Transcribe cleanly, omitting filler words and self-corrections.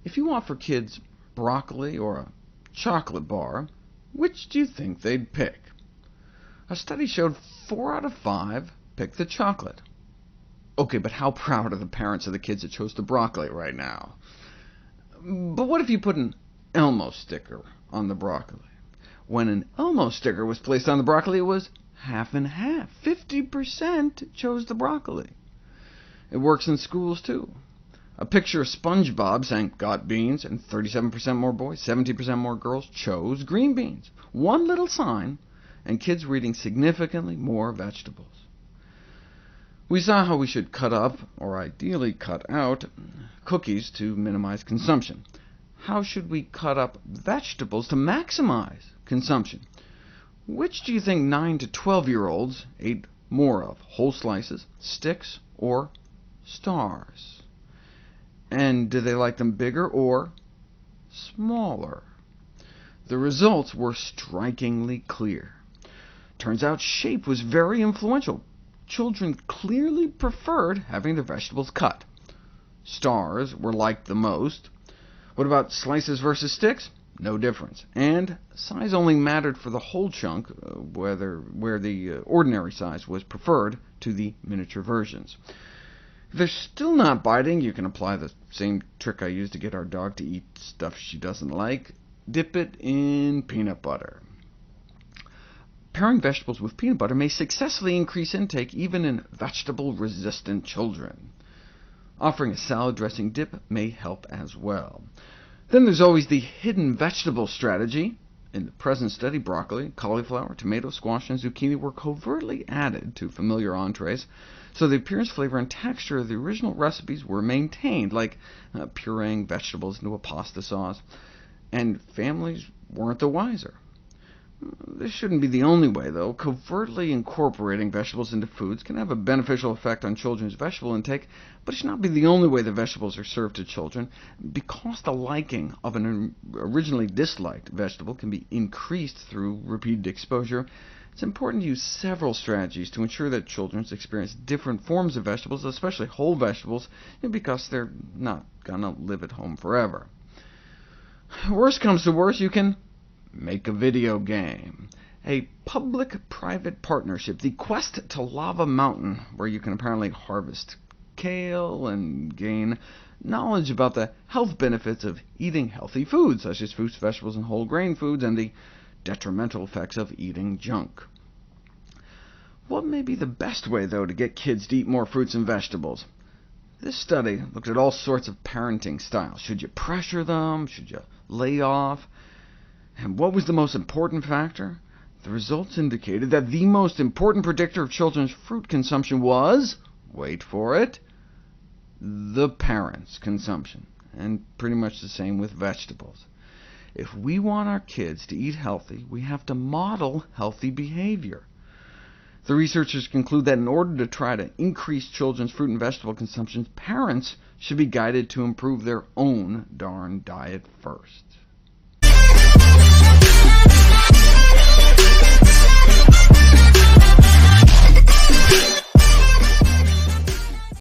If you offer kids broccoli or a chocolate bar, which do you think they'd pick? A study showed 4 out of 5 picked the chocolate. OK, but how proud are the parents of the kids that chose the broccoli right now? But what if you put an Elmo sticker on the broccoli? When an Elmo sticker was placed on the broccoli, it was half and half. 50% chose the broccoli. It works in schools, too. A picture of SpongeBob saying, "Got beans," and 37% more boys, 70% more girls chose green beans. One little sign, and kids were eating significantly more vegetables. We saw how we should cut up, or ideally cut out, cookies to minimize consumption. How should we cut up vegetables to maximize consumption? Which do you think 9 to 12-year-olds ate more of, whole slices, sticks, or stars? And do they like them bigger or smaller? The results were strikingly clear. Turns out shape was very influential. Children clearly preferred having their vegetables cut. Stars were liked the most. What about slices versus sticks? No difference. And size only mattered for the whole chunk, where the ordinary size was preferred to the miniature versions. If they're still not biting, you can apply the same trick I used to get our dog to eat stuff she doesn't like. Dip it in peanut butter. Pairing vegetables with peanut butter may successfully increase intake even in vegetable-resistant children. Offering a salad dressing dip may help as well. Then there's always the hidden vegetable strategy. In the present study, broccoli, cauliflower, tomato, squash, and zucchini were covertly added to familiar entrees, so the appearance, flavor, and texture of the original recipes were maintained, like pureeing vegetables into a pasta sauce, and families weren't the wiser. This shouldn't be the only way, though. Covertly incorporating vegetables into foods can have a beneficial effect on children's vegetable intake, but it should not be the only way the vegetables are served to children. Because the liking of an originally disliked vegetable can be increased through repeated exposure, it's important to use several strategies to ensure that children experience different forms of vegetables, especially whole vegetables, because they're not going to live at home forever. Worst comes to worst, you can make a video game. A public-private partnership, the Quest to Lava Mountain, where you can apparently harvest kale and gain knowledge about the health benefits of eating healthy foods, such as fruits, vegetables, and whole grain foods, and the detrimental effects of eating junk. What may be the best way, though, to get kids to eat more fruits and vegetables? This study looked at all sorts of parenting styles. Should you pressure them? Should you lay off? And what was the most important factor? The results indicated that the most important predictor of children's fruit consumption was, wait for it, the parents' consumption, and pretty much the same with vegetables. If we want our kids to eat healthy, we have to model healthy behavior. The researchers conclude that in order to try to increase children's fruit and vegetable consumption, parents should be guided to improve their own darn diet first.